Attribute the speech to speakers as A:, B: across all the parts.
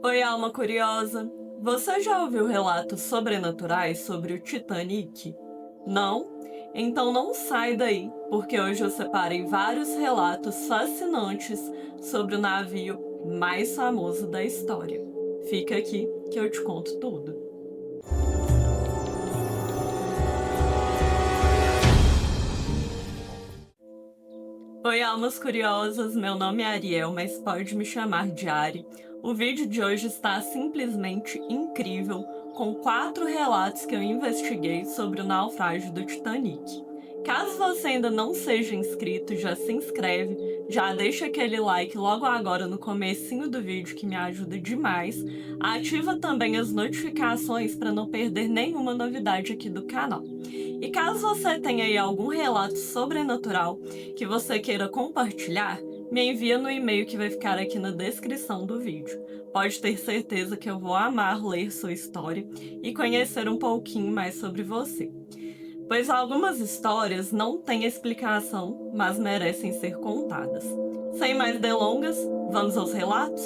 A: Oi, alma curiosa! Você já ouviu relatos sobrenaturais sobre o Titanic? Não? Então não sai daí, porque hoje eu separei vários relatos fascinantes sobre o navio mais famoso da história. Fica aqui que eu te conto tudo. Oi, almas curiosas! Meu nome é Ariel, mas pode me chamar de Ari. O vídeo de hoje está simplesmente incrível, com 4 relatos que eu investiguei sobre o naufrágio do Titanic. Caso você ainda não seja inscrito, já se inscreve, já deixa aquele like logo agora no comecinho do vídeo que me ajuda demais. Ativa também as notificações para não perder nenhuma novidade aqui do canal. E caso você tenha aí algum relato sobrenatural que você queira compartilhar, me envia no e-mail que vai ficar aqui na descrição do vídeo. Pode ter certeza que eu vou amar ler sua história e conhecer um pouquinho mais sobre você. Pois algumas histórias não têm explicação, mas merecem ser contadas. Sem mais delongas, vamos aos relatos?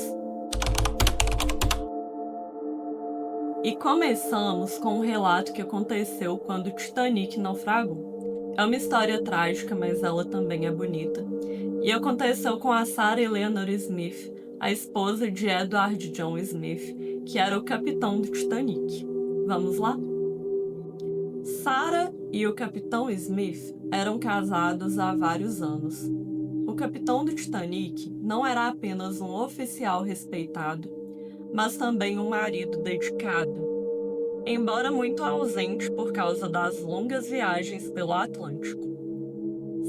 A: E começamos com um relato que aconteceu quando o Titanic naufragou. É uma história trágica, mas ela também é bonita. E aconteceu com a Sarah Eleanor Smith, a esposa de Edward John Smith, que era o capitão do Titanic. Vamos lá? Sarah e o capitão Smith eram casados há vários anos. O capitão do Titanic não era apenas um oficial respeitado, mas também um marido dedicado. Embora muito ausente por causa das longas viagens pelo Atlântico,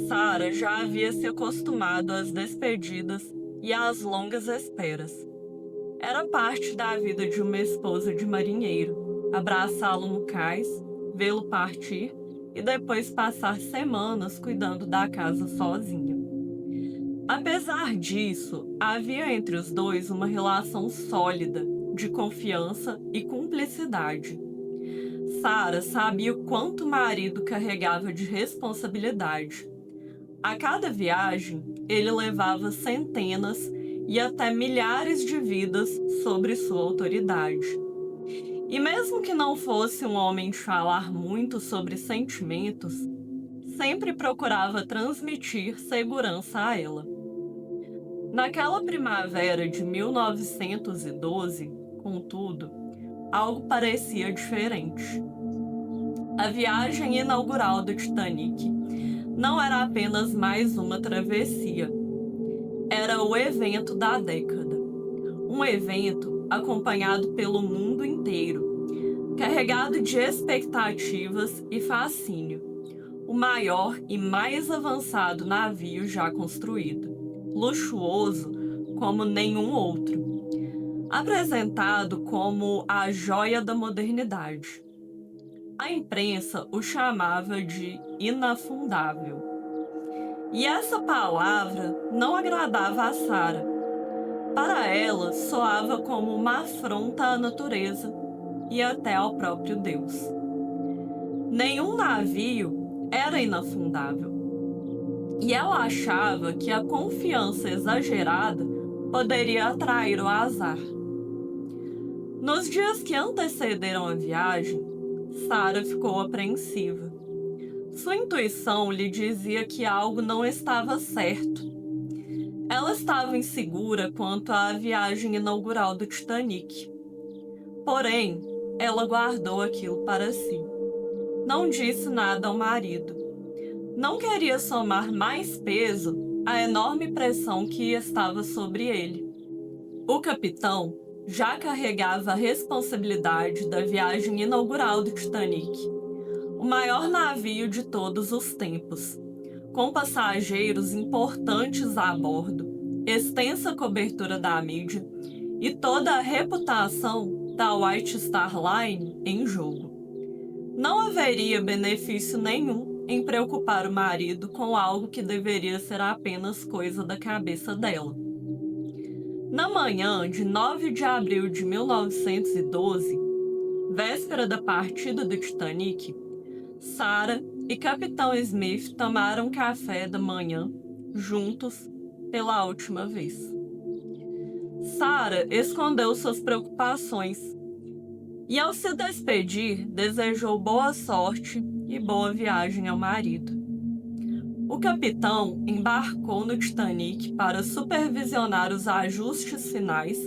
A: Sarah já havia se acostumado às despedidas e às longas esperas. Era parte da vida de uma esposa de marinheiro, abraçá-lo no cais, vê-lo partir e depois passar semanas cuidando da casa sozinha. Apesar disso, havia entre os dois uma relação sólida, de confiança e cumplicidade. Sarah sabia o quanto o marido carregava de responsabilidade. A cada viagem, ele levava centenas e até milhares de vidas sobre sua autoridade. E mesmo que não fosse um homem de falar muito sobre sentimentos, sempre procurava transmitir segurança a ela. Naquela primavera de 1912, contudo, algo parecia diferente. A viagem inaugural do Titanic não era apenas mais uma travessia. Era o evento da década. Um evento acompanhado pelo mundo inteiro, carregado de expectativas e fascínio. O maior e mais avançado navio já construído, luxuoso como nenhum outro, apresentado como a joia da modernidade. A imprensa o chamava de inafundável. E essa palavra não agradava a Sarah. Para ela, soava como uma afronta à natureza e até ao próprio Deus. Nenhum navio era inafundável. E ela achava que a confiança exagerada poderia atrair o azar. Nos dias que antecederam a viagem, Sarah ficou apreensiva. Sua intuição lhe dizia que algo não estava certo. Ela estava insegura quanto à viagem inaugural do Titanic. Porém, ela guardou aquilo para si. Não disse nada ao marido. Não queria somar mais peso à enorme pressão que estava sobre ele. O capitão já carregava a responsabilidade da viagem inaugural do Titanic, o maior navio de todos os tempos, com passageiros importantes a bordo, extensa cobertura da mídia e toda a reputação da White Star Line em jogo. Não haveria benefício nenhum em preocupar o marido com algo que deveria ser apenas coisa da cabeça dela. Na manhã de 9 de abril de 1912, véspera da partida do Titanic, Sarah e Capitão Smith tomaram café da manhã juntos pela última vez. Sarah escondeu suas preocupações e, ao se despedir, desejou boa sorte e boa viagem ao marido. O capitão embarcou no Titanic para supervisionar os ajustes finais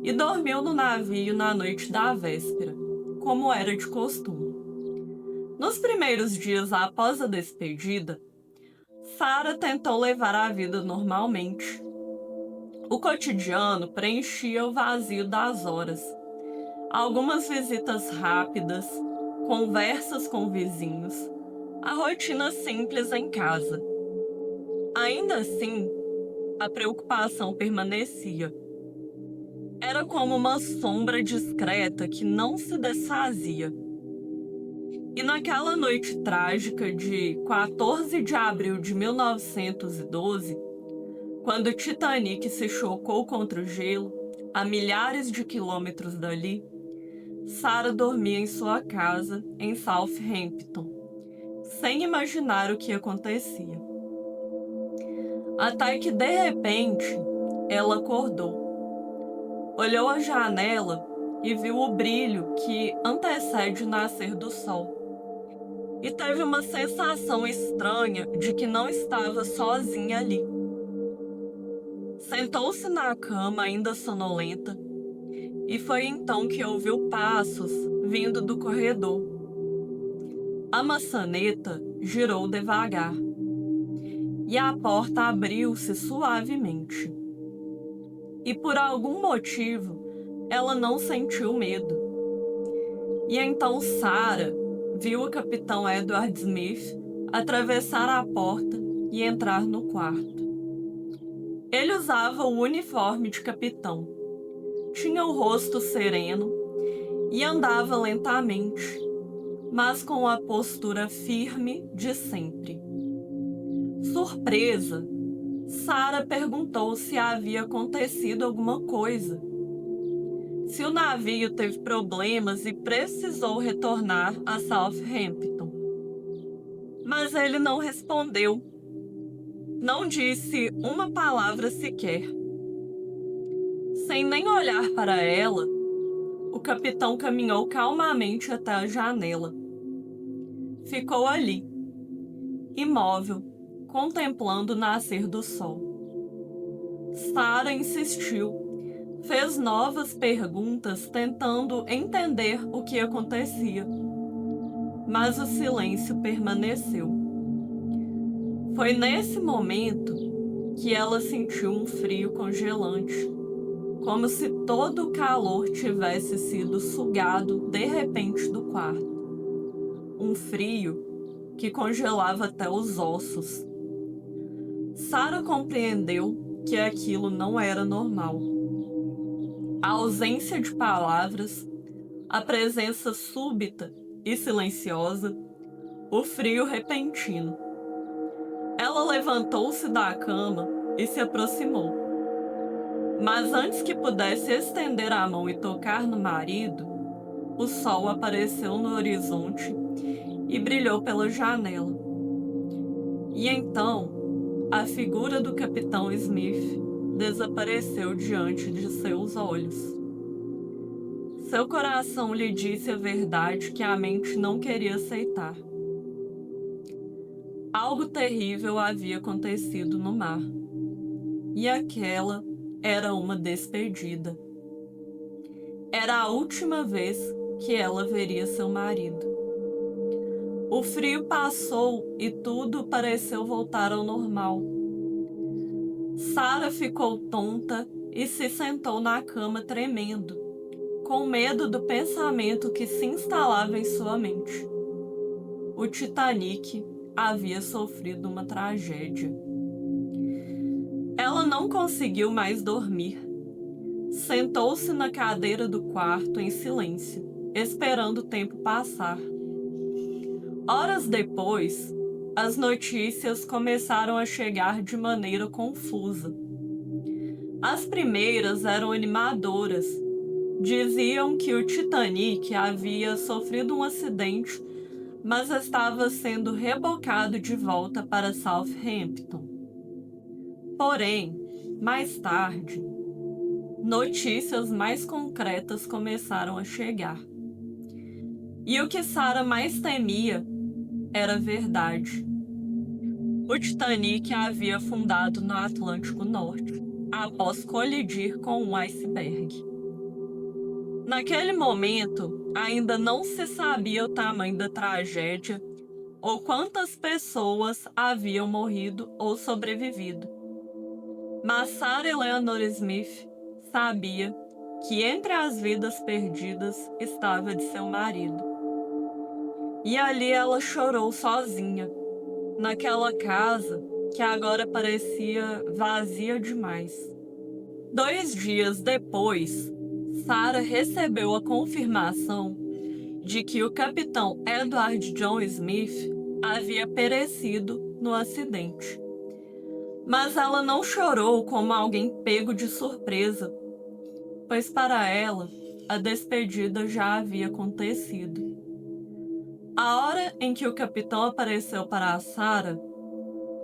A: e dormiu no navio na noite da véspera, como era de costume. Nos primeiros dias após a despedida, Sarah tentou levar a vida normalmente. O cotidiano preenchia o vazio das horas. Algumas visitas rápidas, conversas com vizinhos, a rotina simples em casa. Ainda assim, a preocupação permanecia. Era como uma sombra discreta que não se desfazia. E naquela noite trágica de 14 de abril de 1912, quando o Titanic se chocou contra o gelo, a milhares de quilômetros dali, Sarah dormia em sua casa em Southampton, sem imaginar o que acontecia. Até que, de repente, ela acordou. Olhou à janela e viu o brilho que antecede o nascer do sol. E teve uma sensação estranha de que não estava sozinha ali. Sentou-se na cama, ainda sonolenta, e foi então que ouviu passos vindo do corredor. A maçaneta girou devagar, e a porta abriu-se suavemente. E por algum motivo, ela não sentiu medo. E então Sarah viu o capitão Edward Smith atravessar a porta e entrar no quarto. Ele usava o uniforme de capitão. Tinha o rosto sereno e andava lentamente, mas com a postura firme de sempre. Surpresa, Sarah perguntou se havia acontecido alguma coisa. Se o navio teve problemas e precisou retornar a Southampton. Mas ele não respondeu. Não disse uma palavra sequer. Sem nem olhar para ela, o capitão caminhou calmamente até a janela. Ficou ali, imóvel, contemplando o nascer do sol. Sarah insistiu. Fez novas perguntas tentando entender o que acontecia. Mas o silêncio permaneceu. Foi nesse momento que ela sentiu um frio congelante, como se todo o calor tivesse sido sugado de repente do quarto. Um frio que congelava até os ossos. Sarah compreendeu que aquilo não era normal. A ausência de palavras, a presença súbita e silenciosa, o frio repentino. Ela levantou-se da cama e se aproximou. Mas antes que pudesse estender a mão e tocar no marido, o sol apareceu no horizonte e brilhou pela janela. E então, a figura do capitão Smith desapareceu diante de seus olhos. Seu coração lhe disse a verdade que a mente não queria aceitar. Algo terrível havia acontecido no mar, e aquela era uma despedida. Era a última vez que ela veria seu marido. O frio passou e tudo pareceu voltar ao normal. Sarah ficou tonta e se sentou na cama tremendo, com medo do pensamento que se instalava em sua mente. O Titanic havia sofrido uma tragédia. Ela não conseguiu mais dormir. Sentou-se na cadeira do quarto em silêncio, esperando o tempo passar. Horas depois, as notícias começaram a chegar de maneira confusa. As primeiras eram animadoras. Diziam que o Titanic havia sofrido um acidente, mas estava sendo rebocado de volta para Southampton. Porém, mais tarde, notícias mais concretas começaram a chegar. E o que Sarah mais temia era verdade. O Titanic havia afundado no Atlântico Norte, após colidir com um iceberg. Naquele momento, ainda não se sabia o tamanho da tragédia ou quantas pessoas haviam morrido ou sobrevivido. Mas Sarah Eleanor Smith sabia que entre as vidas perdidas estava de seu marido. E ali ela chorou sozinha, naquela casa que agora parecia vazia demais. 2 dias depois, Sarah recebeu a confirmação de que o capitão Edward John Smith havia perecido no acidente. Mas ela não chorou como alguém pego de surpresa, pois para ela a despedida já havia acontecido. A hora em que o capitão apareceu para a Sarah,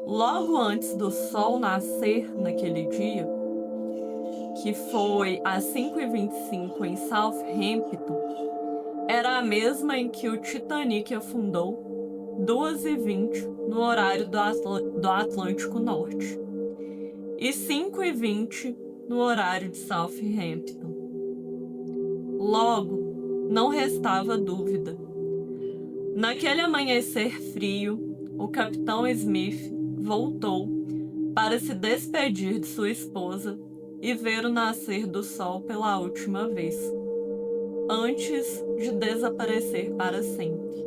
A: logo antes do sol nascer naquele dia, que foi às 5h25 em Southampton, era a mesma em que o Titanic afundou, 2h20 no horário do Atlântico Norte e 5h20 no horário de Southampton. Logo, não restava dúvida. Naquele amanhecer frio, o capitão Smith voltou para se despedir de sua esposa e ver o nascer do sol pela última vez, antes de desaparecer para sempre.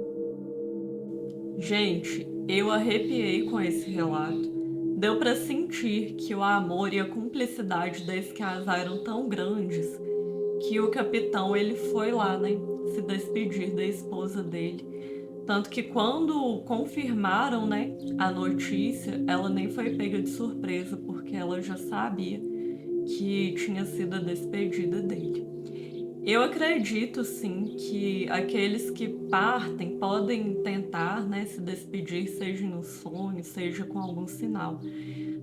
A: Gente, eu arrepiei com esse relato. Deu para sentir que o amor e a cumplicidade desse casal eram tão grandes que o capitão ele foi lá, né, se despedir da esposa dele. Tanto que quando confirmaram, né, a notícia, ela nem foi pega de surpresa, porque ela já sabia que tinha sido a despedida dele. Eu acredito, sim, que aqueles que partem podem tentar, né, se despedir, seja em um sonho, seja com algum sinal.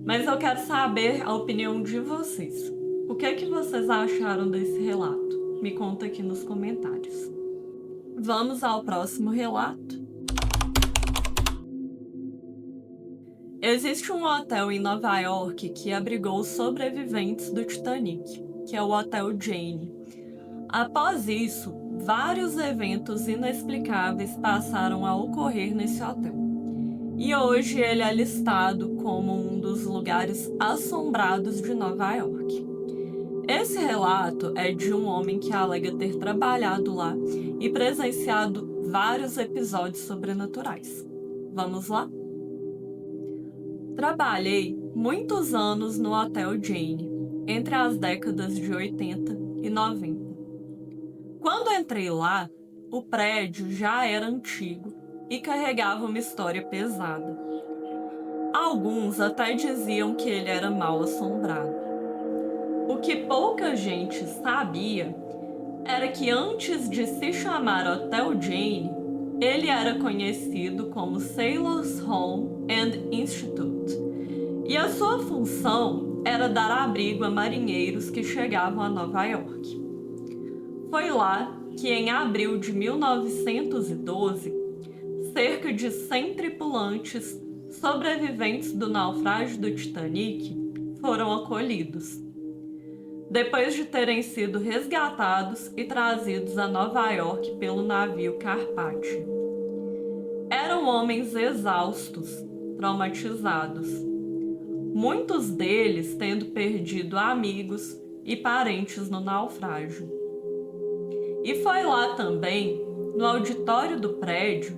A: Mas eu quero saber a opinião de vocês. O que é que vocês acharam desse relato? Me conta aqui nos comentários. Vamos ao próximo relato. Existe um hotel em Nova York que abrigou os sobreviventes do Titanic, que é o Hotel Jane. Após isso, vários eventos inexplicáveis passaram a ocorrer nesse hotel. E hoje ele é listado como um dos lugares assombrados de Nova York. Esse relato é de um homem que alega ter trabalhado lá e presenciado vários episódios sobrenaturais. Vamos lá? Trabalhei muitos anos no Hotel Jane, entre as décadas de 80 e 90. Quando entrei lá, o prédio já era antigo e carregava uma história pesada. Alguns até diziam que ele era mal assombrado. O que pouca gente sabia era que antes de se chamar Hotel Jane, ele era conhecido como Sailors' Home and Institute, e a sua função era dar abrigo a marinheiros que chegavam a Nova York. Foi lá que, em abril de 1912, cerca de 100 tripulantes sobreviventes do naufrágio do Titanic foram acolhidos. Depois de terem sido resgatados e trazidos a Nova York pelo navio Carpathia. Eram homens exaustos, traumatizados, muitos deles tendo perdido amigos e parentes no naufrágio. E foi lá também, no auditório do prédio,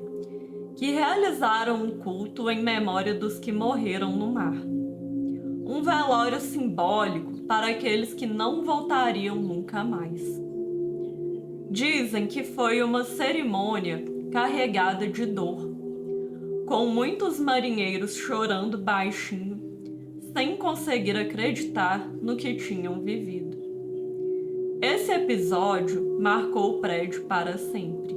A: que realizaram um culto em memória dos que morreram no mar. Um velório simbólico para aqueles que não voltariam nunca mais. Dizem que foi uma cerimônia carregada de dor, com muitos marinheiros chorando baixinho, sem conseguir acreditar no que tinham vivido. Esse episódio marcou o prédio para sempre.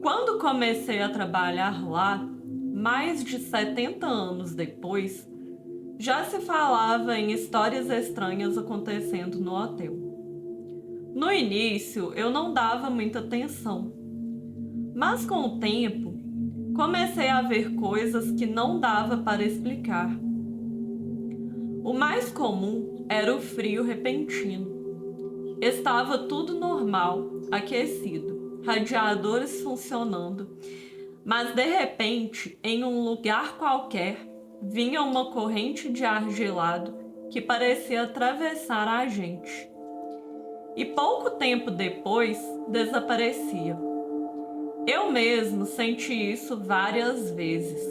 A: Quando comecei a trabalhar lá, mais de 70 anos depois, Já se falava em histórias estranhas acontecendo no hotel. No início, eu não dava muita atenção, mas com o tempo, comecei a ver coisas que não dava para explicar. O mais comum era o frio repentino. Estava tudo normal, aquecido, radiadores funcionando, mas de repente, em um lugar qualquer, vinha uma corrente de ar gelado que parecia atravessar a gente. E pouco tempo depois, desaparecia. Eu mesmo senti isso várias vezes.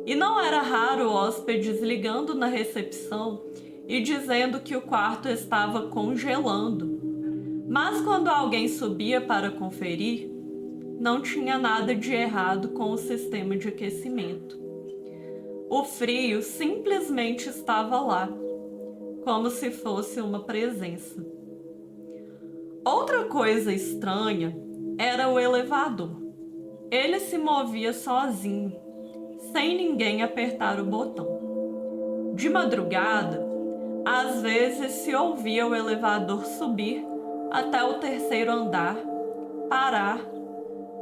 A: E não era raro hóspedes ligando na recepção e dizendo que o quarto estava congelando. Mas quando alguém subia para conferir, não tinha nada de errado com o sistema de aquecimento. O frio simplesmente estava lá, como se fosse uma presença. Outra coisa estranha era o elevador. Ele se movia sozinho, sem ninguém apertar o botão. De madrugada, às vezes se ouvia o elevador subir até o terceiro andar, parar,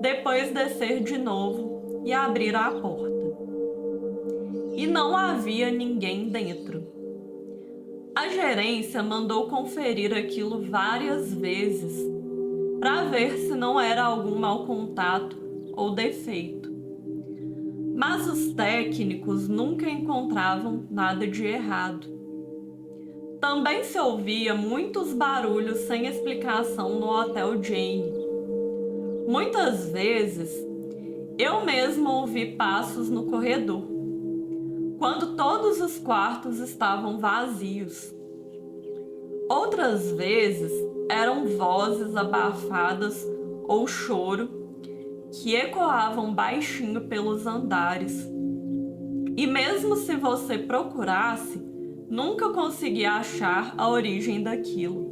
A: depois descer de novo e abrir a porta. E não havia ninguém dentro. A gerência mandou conferir aquilo várias vezes para ver se não era algum mau contato ou defeito. Mas os técnicos nunca encontravam nada de errado. Também se ouvia muitos barulhos sem explicação no Hotel Jane. Muitas vezes, eu mesmo ouvi passos no corredor, quando todos os quartos estavam vazios. Outras vezes, eram vozes abafadas ou choro que ecoavam baixinho pelos andares. E mesmo se você procurasse, nunca conseguia achar a origem daquilo.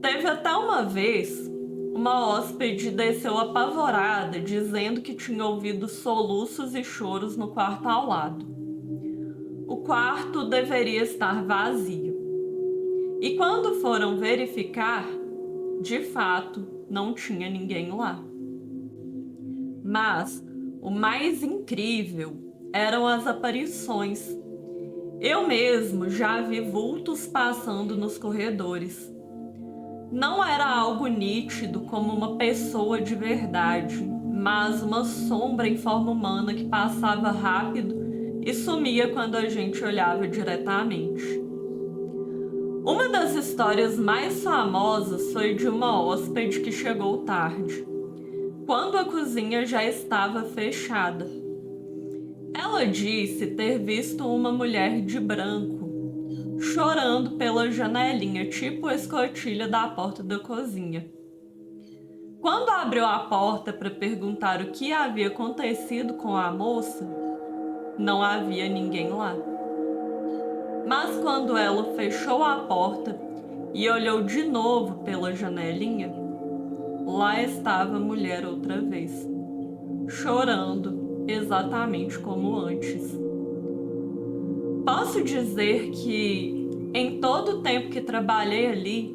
A: Teve até uma vez, uma hóspede desceu apavorada, dizendo que tinha ouvido soluços e choros no quarto ao lado. O quarto deveria estar vazio. E quando foram verificar, de fato, não tinha ninguém lá. Mas o mais incrível eram as aparições. Eu mesmo já vi vultos passando nos corredores. Não era algo nítido como uma pessoa de verdade, mas uma sombra em forma humana que passava rápido e sumia quando a gente olhava diretamente. Uma das histórias mais famosas foi de uma hóspede que chegou tarde, quando a cozinha já estava fechada. Ela disse ter visto uma mulher de branco chorando pela janelinha, tipo a escotilha da porta da cozinha. Quando abriu a porta para perguntar o que havia acontecido com a moça, não havia ninguém lá. Mas quando ela fechou a porta e olhou de novo pela janelinha, lá estava a mulher outra vez, chorando exatamente como antes. Posso dizer que, em todo o tempo que trabalhei ali,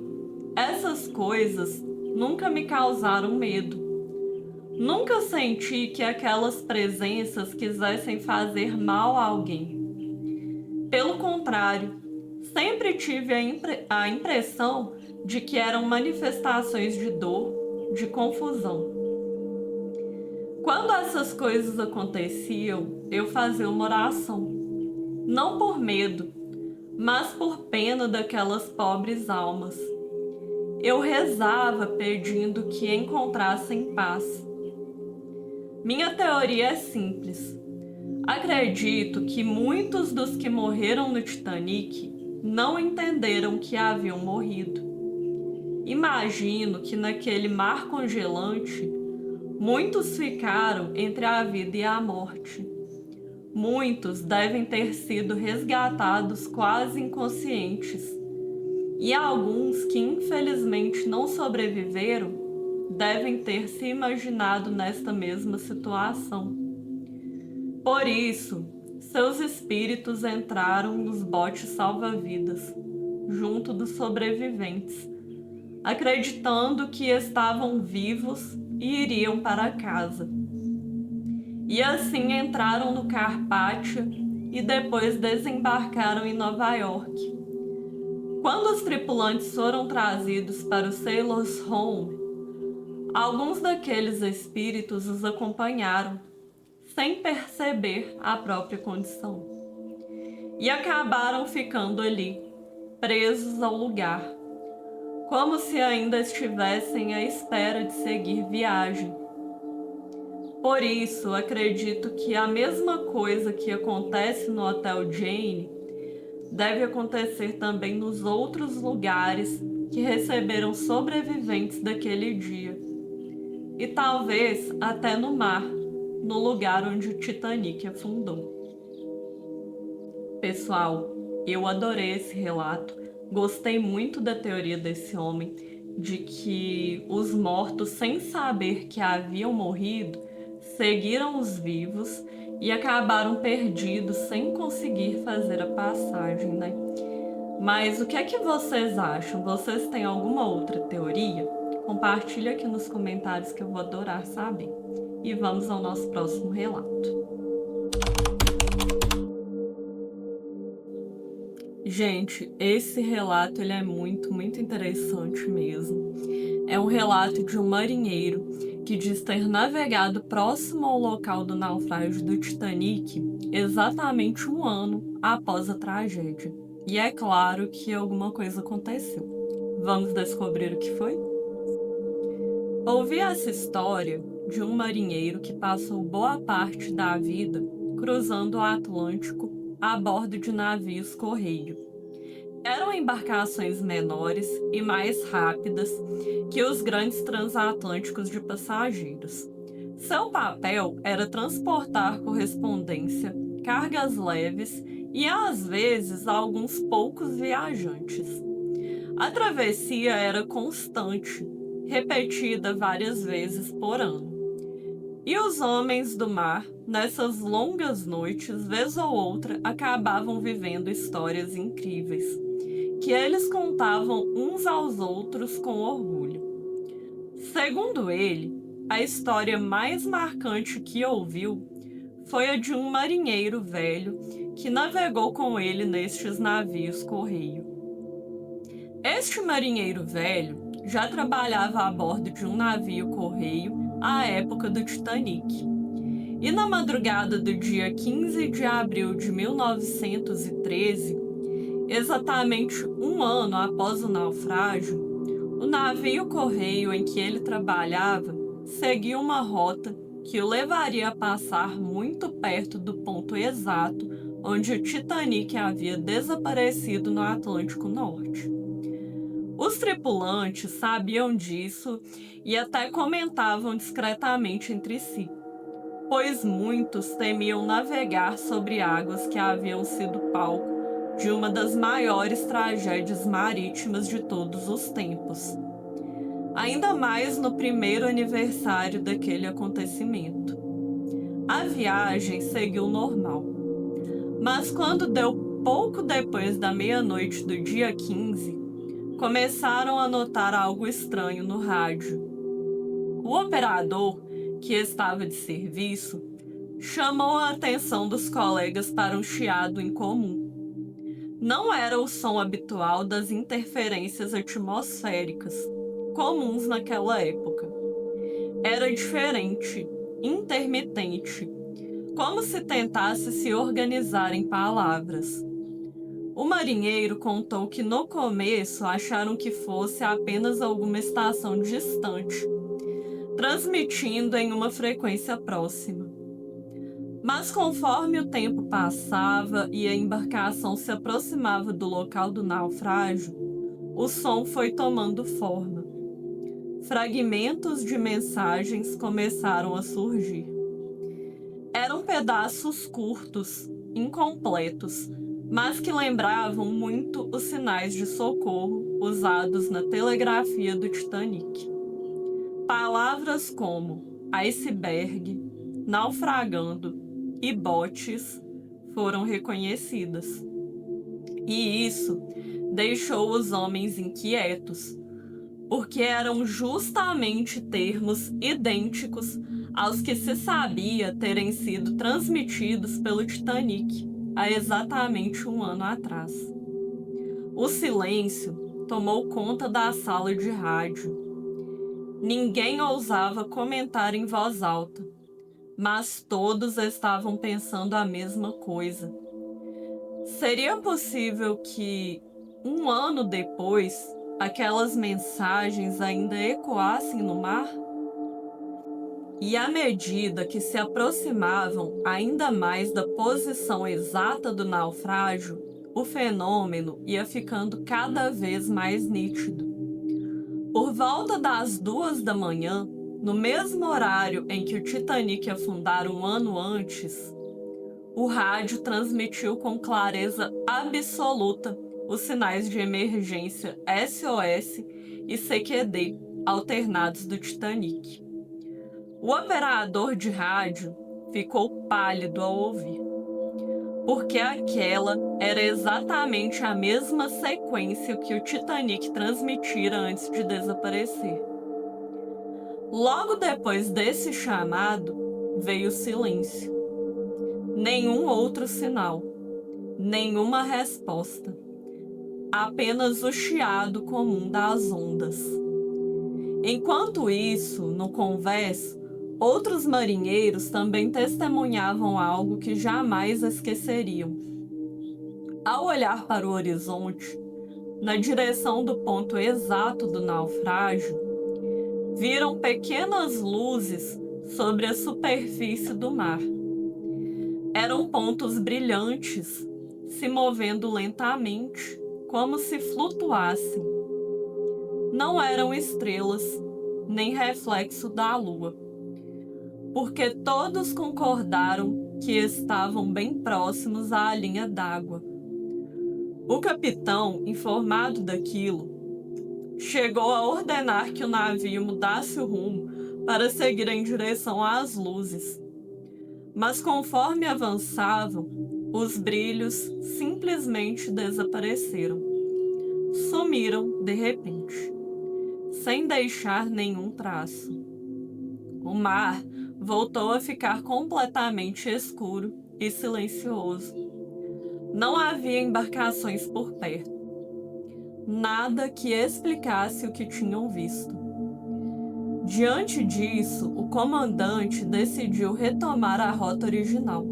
A: essas coisas nunca me causaram medo. Nunca senti que aquelas presenças quisessem fazer mal a alguém. Pelo contrário, sempre tive a impressão de que eram manifestações de dor, de confusão. Quando essas coisas aconteciam, eu fazia uma oração. Não por medo, mas por pena daquelas pobres almas. Eu rezava pedindo que encontrassem paz. Minha teoria é simples. Acredito que muitos dos que morreram no Titanic não entenderam que haviam morrido. Imagino que naquele mar congelante, muitos ficaram entre a vida e a morte. Muitos devem ter sido resgatados quase inconscientes, e alguns que infelizmente não sobreviveram devem ter se imaginado nesta mesma situação. Por isso, seus espíritos entraram nos botes salva-vidas, junto dos sobreviventes, acreditando que estavam vivos e iriam para casa. E assim entraram no Carpathia e depois desembarcaram em Nova York. Quando os tripulantes foram trazidos para o Sailor's Home, alguns daqueles espíritos os acompanharam, sem perceber a própria condição, e acabaram ficando ali, presos ao lugar, como se ainda estivessem à espera de seguir viagem. Por isso, acredito que a mesma coisa que acontece no Hotel Jane deve acontecer também nos outros lugares que receberam sobreviventes daquele dia. E talvez até no mar, no lugar onde o Titanic afundou. Pessoal, eu adorei esse relato. Gostei muito da teoria desse homem, de que os mortos, sem saber que haviam morrido, seguiram os vivos e acabaram perdidos sem conseguir fazer a passagem, né? Mas o que é que vocês acham? Vocês têm alguma outra teoria? Compartilha aqui nos comentários que eu vou adorar saber. E vamos ao nosso próximo relato. Gente, esse relato ele é muito interessante mesmo. É um relato de um marinheiro que diz ter navegado próximo ao local do naufrágio do Titanic exatamente 1 ano após a tragédia. E é claro que alguma coisa aconteceu. Vamos descobrir o que foi? Ouvi essa história de um marinheiro que passou boa parte da vida cruzando o Atlântico a bordo de navios correio. Eram embarcações menores e mais rápidas que os grandes transatlânticos de passageiros. Seu papel era transportar correspondência, cargas leves e, às vezes, alguns poucos viajantes. A travessia era constante, repetida várias vezes por ano. E os homens do mar, nessas longas noites, vez ou outra, acabavam vivendo histórias incríveis, que eles contavam uns aos outros com orgulho. Segundo ele, a história mais marcante que ouviu foi a de um marinheiro velho que navegou com ele nestes navios correio. Este marinheiro velho já trabalhava a bordo de um navio correio à época do Titanic. E na madrugada do dia 15 de abril de 1913, exatamente 1 ano após o naufrágio, o navio correio em que ele trabalhava seguia uma rota que o levaria a passar muito perto do ponto exato onde o Titanic havia desaparecido no Atlântico Norte. Os tripulantes sabiam disso e até comentavam discretamente entre si, pois muitos temiam navegar sobre águas que haviam sido palco de uma das maiores tragédias marítimas de todos os tempos. Ainda mais no primeiro aniversário daquele acontecimento. A viagem seguiu normal, mas quando deu pouco depois da meia-noite do dia 15, começaram a notar algo estranho no rádio. O operador, que estava de serviço, chamou a atenção dos colegas para um chiado incomum. Não era o som habitual das interferências atmosféricas, comuns naquela época. Era diferente, intermitente, como se tentasse se organizar em palavras. O marinheiro contou que no começo acharam que fosse apenas alguma estação distante, transmitindo em uma frequência próxima. Mas conforme o tempo passava e a embarcação se aproximava do local do naufrágio, o som foi tomando forma. Fragmentos de mensagens começaram a surgir. Eram pedaços curtos, incompletos, mas que lembravam muito os sinais de socorro usados na telegrafia do Titanic. Palavras como iceberg, naufragando e botes foram reconhecidas. E isso deixou os homens inquietos, porque eram justamente termos idênticos aos que se sabia terem sido transmitidos pelo Titanic há exatamente um ano atrás. O silêncio tomou conta da sala de rádio. Ninguém ousava comentar em voz alta, mas todos estavam pensando a mesma coisa. Seria possível que, um ano depois, aquelas mensagens ainda ecoassem no mar? E à medida que se aproximavam ainda mais da posição exata do naufrágio, o fenômeno ia ficando cada vez mais nítido. Por volta das 2 da manhã, no mesmo horário em que o Titanic afundara um ano antes, o rádio transmitiu com clareza absoluta os sinais de emergência SOS e CQD alternados do Titanic. O operador de rádio ficou pálido ao ouvir, porque aquela era exatamente a mesma sequência que o Titanic transmitira antes de desaparecer. Logo depois desse chamado, veio o silêncio. Nenhum outro sinal, nenhuma resposta, apenas o chiado comum das ondas. Enquanto isso, no convés, outros marinheiros também testemunhavam algo que jamais esqueceriam. Ao olhar para o horizonte, na direção do ponto exato do naufrágio, viram pequenas luzes sobre a superfície do mar. Eram pontos brilhantes, se movendo lentamente, como se flutuassem. Não eram estrelas, nem reflexo da lua, porque todos concordaram que estavam bem próximos à linha d'água. O capitão, informado daquilo, chegou a ordenar que o navio mudasse o rumo para seguir em direção às luzes. Mas conforme avançavam, os brilhos simplesmente desapareceram. Sumiram de repente, sem deixar nenhum traço. O mar voltou a ficar completamente escuro e silencioso. Não havia embarcações por perto. Nada que explicasse o que tinham visto. Diante disso, o comandante decidiu retomar a rota original.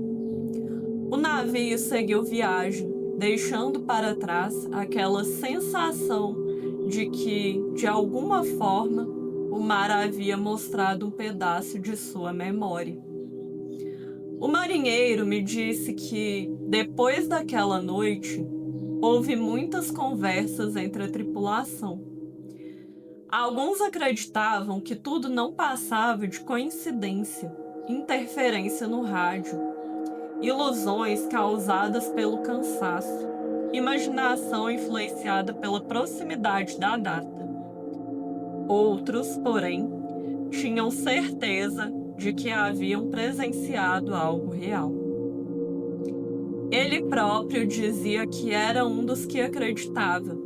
A: O navio seguiu viagem, deixando para trás aquela sensação de que, de alguma forma, o mar havia mostrado um pedaço de sua memória. O marinheiro me disse que, depois daquela noite, houve muitas conversas entre a tripulação. Alguns acreditavam que tudo não passava de coincidência, interferência no rádio, ilusões causadas pelo cansaço, imaginação influenciada pela proximidade da data. Outros, porém, tinham certeza de que haviam presenciado algo real. Ele próprio dizia que era um dos que acreditava.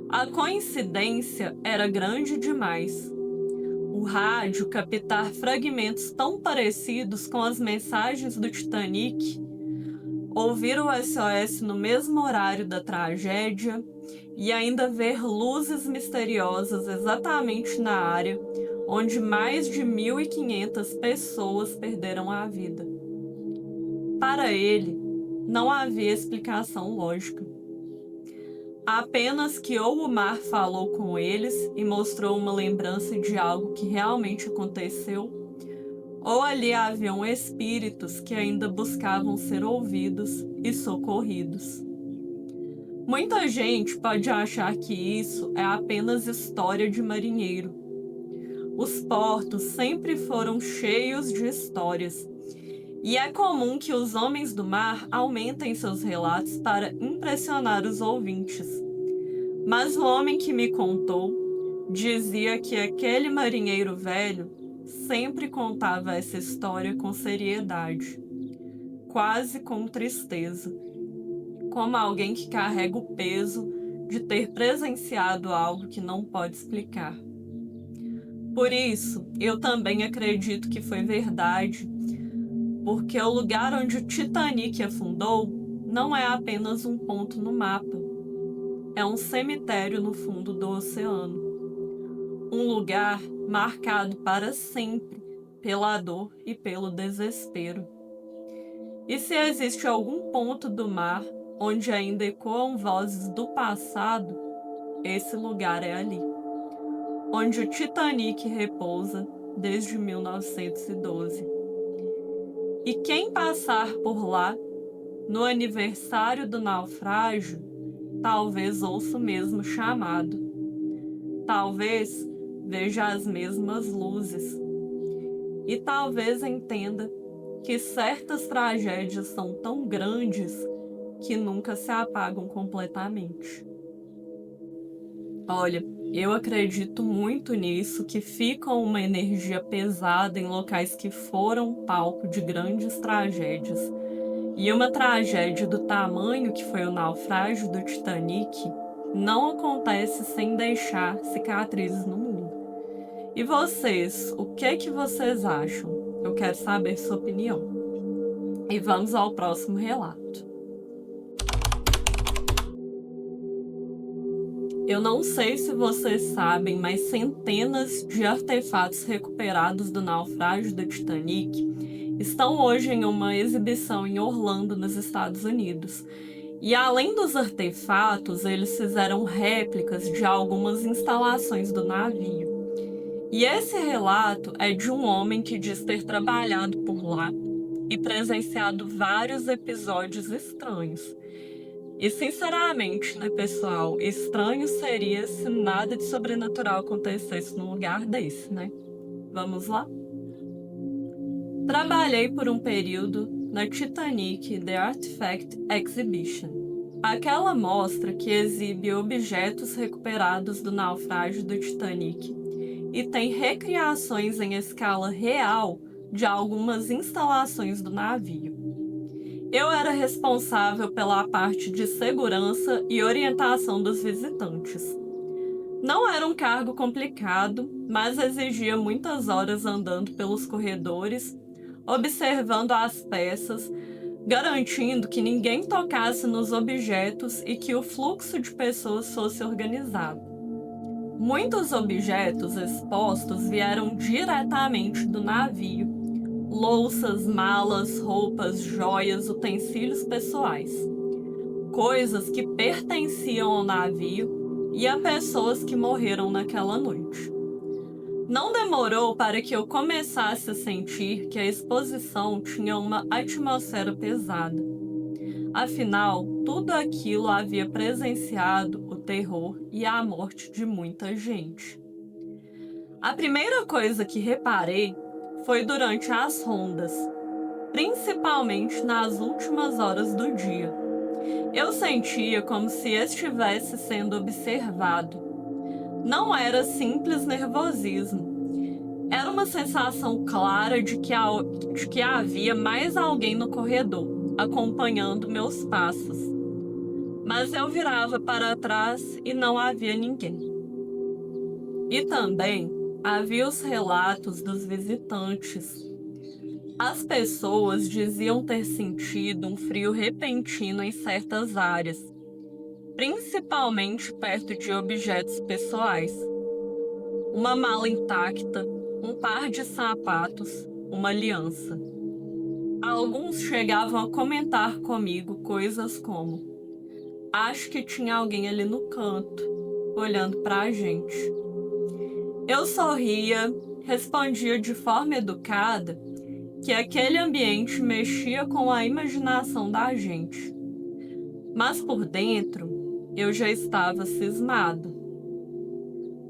A: A coincidência era grande demais. O rádio captar fragmentos tão parecidos com as mensagens do Titanic, ouvir o SOS no mesmo horário da tragédia e ainda ver luzes misteriosas exatamente na área onde mais de 1.500 pessoas perderam a vida. Para ele, não havia explicação lógica. Apenas que ou o mar falou com eles e mostrou uma lembrança de algo que realmente aconteceu, ou ali haviam espíritos que ainda buscavam ser ouvidos e socorridos. Muita gente pode achar que isso é apenas história de marinheiro. Os portos sempre foram cheios de histórias, e é comum que os homens do mar aumentem seus relatos para impressionar os ouvintes. Mas o homem que me contou dizia que aquele marinheiro velho sempre contava essa história com seriedade, quase com tristeza, como alguém que carrega o peso de ter presenciado algo que não pode explicar. Por isso, eu também acredito que foi verdade, porque o lugar onde o Titanic afundou não é apenas um ponto no mapa, é um cemitério no fundo do oceano. Um lugar marcado para sempre pela dor e pelo desespero. E se existe algum ponto do mar onde ainda ecoam vozes do passado, esse lugar é ali, onde o Titanic repousa desde 1912. E quem passar por lá, no aniversário do naufrágio, talvez ouça o mesmo chamado. Talvez veja as mesmas luzes. E talvez entenda que certas tragédias são tão grandes que nunca se apagam completamente. Olha, eu acredito muito nisso, que fica uma energia pesada em locais que foram palco de grandes tragédias. E uma tragédia do tamanho que foi o naufrágio do Titanic não acontece sem deixar cicatrizes no mundo. E vocês, o que vocês acham? Eu quero saber sua opinião. E vamos ao próximo relato. Eu não sei se vocês sabem, mas centenas de artefatos recuperados do naufrágio do Titanic estão hoje em uma exibição em Orlando, nos Estados Unidos. E além dos artefatos, eles fizeram réplicas de algumas instalações do navio. E esse relato é de um homem que diz ter trabalhado por lá e presenciado vários episódios estranhos. E sinceramente, né, pessoal, estranho seria se nada de sobrenatural acontecesse num lugar desse, né? Vamos lá? Trabalhei por um período na Titanic The Artifact Exhibition, aquela mostra que exibe objetos recuperados do naufrágio do Titanic e tem recriações em escala real de algumas instalações do navio. Eu era responsável pela parte de segurança e orientação dos visitantes. Não era um cargo complicado, mas exigia muitas horas andando pelos corredores, observando as peças, garantindo que ninguém tocasse nos objetos e que o fluxo de pessoas fosse organizado. Muitos objetos expostos vieram diretamente do navio. Louças, malas, roupas, joias, utensílios pessoais. Coisas que pertenciam ao navio e a pessoas que morreram naquela noite. Não demorou para que eu começasse a sentir que a exposição tinha uma atmosfera pesada. Afinal, tudo aquilo havia presenciado o terror e a morte de muita gente. A primeira coisa que reparei foi durante as rondas, principalmente nas últimas horas do dia. Eu sentia como se estivesse sendo observado. Não era simples nervosismo. Era uma sensação clara de que havia mais alguém no corredor, acompanhando meus passos. Mas eu virava para trás e não havia ninguém. E também havia os relatos dos visitantes. As pessoas diziam ter sentido um frio repentino em certas áreas, principalmente perto de objetos pessoais. Uma mala intacta, um par de sapatos, uma aliança. Alguns chegavam a comentar comigo coisas como: acho que tinha alguém ali no canto, olhando para a gente. Eu sorria, respondia de forma educada que aquele ambiente mexia com a imaginação da gente. Mas por dentro, eu já estava cismada.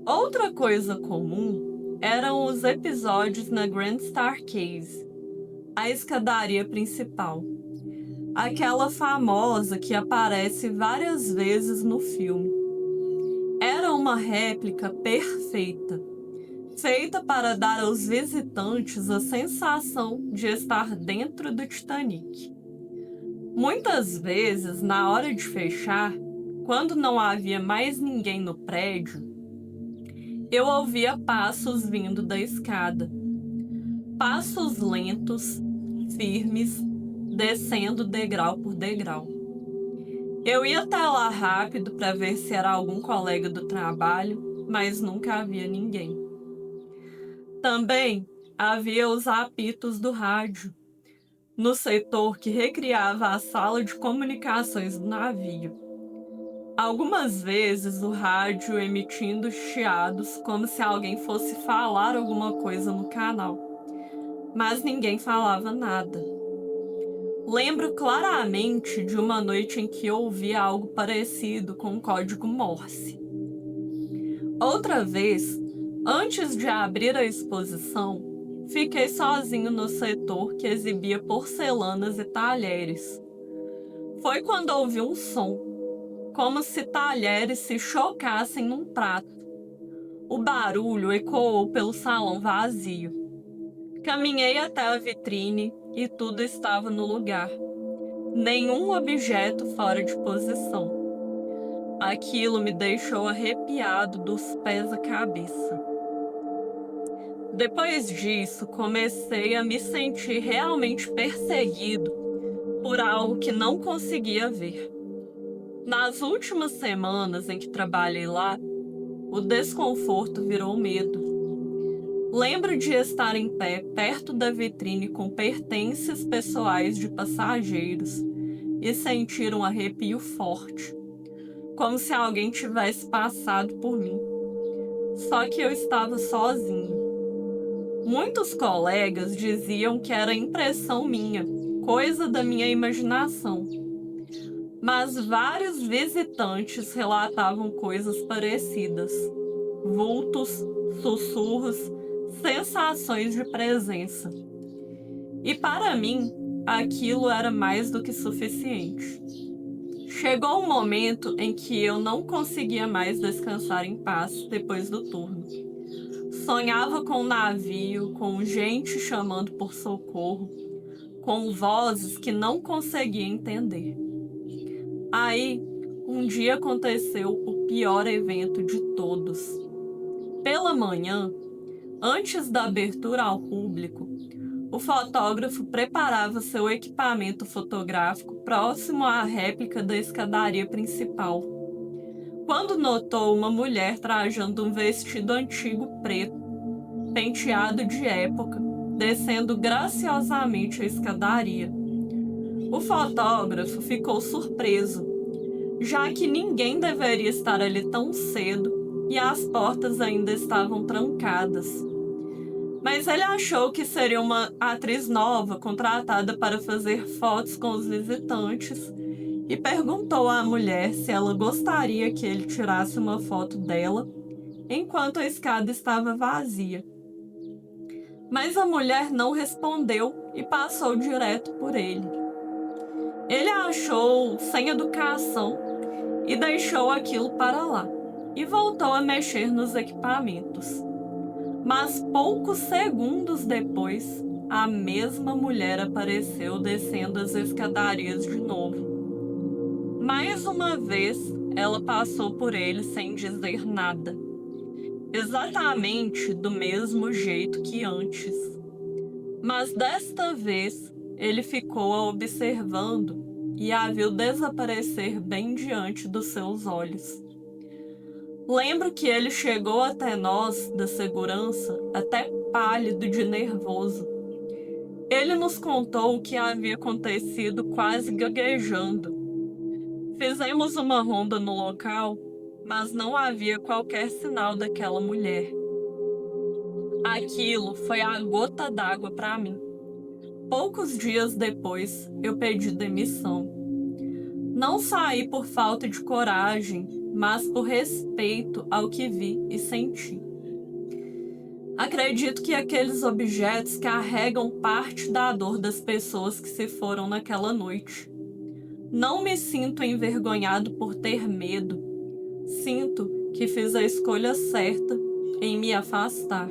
A: Outra coisa comum eram os episódios na Grand Staircase, a escadaria principal. Aquela famosa que aparece várias vezes no filme. Era uma réplica perfeita, feita para dar aos visitantes a sensação de estar dentro do Titanic. Muitas vezes, na hora de fechar, quando não havia mais ninguém no prédio, eu ouvia passos vindo da escada. Passos lentos, firmes, descendo degrau por degrau. Eu ia até lá rápido para ver se era algum colega do trabalho, mas nunca havia ninguém. Também havia os apitos do rádio, no setor que recriava a sala de comunicações do navio. Algumas vezes o rádio emitindo chiados como se alguém fosse falar alguma coisa no canal, mas ninguém falava nada. Lembro claramente de uma noite em que ouvi algo parecido com um código Morse. Outra vez, antes de abrir a exposição, fiquei sozinho no setor que exibia porcelanas e talheres. Foi quando ouvi um som, como se talheres se chocassem num prato. O barulho ecoou pelo salão vazio. Caminhei até a vitrine e tudo estava no lugar. Nenhum objeto fora de posição. Aquilo me deixou arrepiado dos pés à cabeça. Depois disso, comecei a me sentir realmente perseguido por algo que não conseguia ver. Nas últimas semanas em que trabalhei lá, o desconforto virou medo. Lembro de estar em pé perto da vitrine com pertences pessoais de passageiros e sentir um arrepio forte, como se alguém tivesse passado por mim. Só que eu estava sozinho. Muitos colegas diziam que era impressão minha, coisa da minha imaginação. Mas vários visitantes relatavam coisas parecidas. Vultos, sussurros, sensações de presença. E para mim, aquilo era mais do que suficiente. Chegou um momento em que eu não conseguia mais descansar em paz depois do turno. Sonhava com um navio, com gente chamando por socorro, com vozes que não conseguia entender. Aí, um dia aconteceu o pior evento de todos. Pela manhã, antes da abertura ao público, o fotógrafo preparava seu equipamento fotográfico próximo à réplica da escadaria principal, quando notou uma mulher trajando um vestido antigo preto, penteado de época, descendo graciosamente a escadaria. O fotógrafo ficou surpreso, já que ninguém deveria estar ali tão cedo e as portas ainda estavam trancadas. Mas ele achou que seria uma atriz nova contratada para fazer fotos com os visitantes e perguntou à mulher se ela gostaria que ele tirasse uma foto dela enquanto a escada estava vazia. Mas a mulher não respondeu e passou direto por ele. Ele a achou sem educação e deixou aquilo para lá e voltou a mexer nos equipamentos. Mas poucos segundos depois, a mesma mulher apareceu descendo as escadarias de novo. Mais uma vez, ela passou por ele sem dizer nada. Exatamente do mesmo jeito que antes. Mas desta vez, ele ficou a observando e a viu desaparecer bem diante dos seus olhos. Lembro que ele chegou até nós, da segurança, até pálido de nervoso. Ele nos contou o que havia acontecido quase gaguejando. Fizemos uma ronda no local, mas não havia qualquer sinal daquela mulher. Aquilo foi a gota d'água para mim. Poucos dias depois, eu pedi demissão. Não saí por falta de coragem, mas por respeito ao que vi e senti. Acredito que aqueles objetos carregam parte da dor das pessoas que se foram naquela noite. Não me sinto envergonhado por ter medo. Sinto que fiz a escolha certa em me afastar.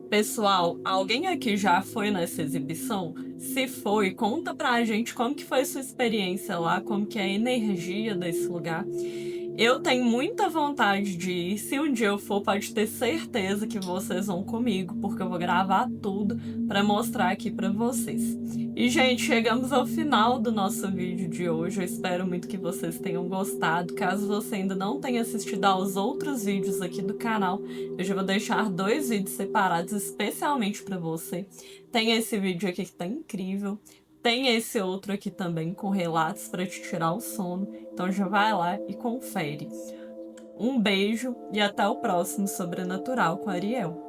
A: Pessoal, alguém aqui já foi nessa exibição? Se foi, conta pra gente como que foi sua experiência lá, como que é a energia desse lugar. Eu tenho muita vontade de ir. Se um dia eu for, pode ter certeza que vocês vão comigo, porque eu vou gravar tudo para mostrar aqui para vocês. E, gente, chegamos ao final do nosso vídeo de hoje. Eu espero muito que vocês tenham gostado. Caso você ainda não tenha assistido aos outros vídeos aqui do canal, eu já vou deixar 2 vídeos separados especialmente para você. Tem esse vídeo aqui que tá incrível. Tem esse outro aqui também com relatos para te tirar o sono. Então já vai lá e confere. Um beijo e até o próximo Sobrenatural com Ariel.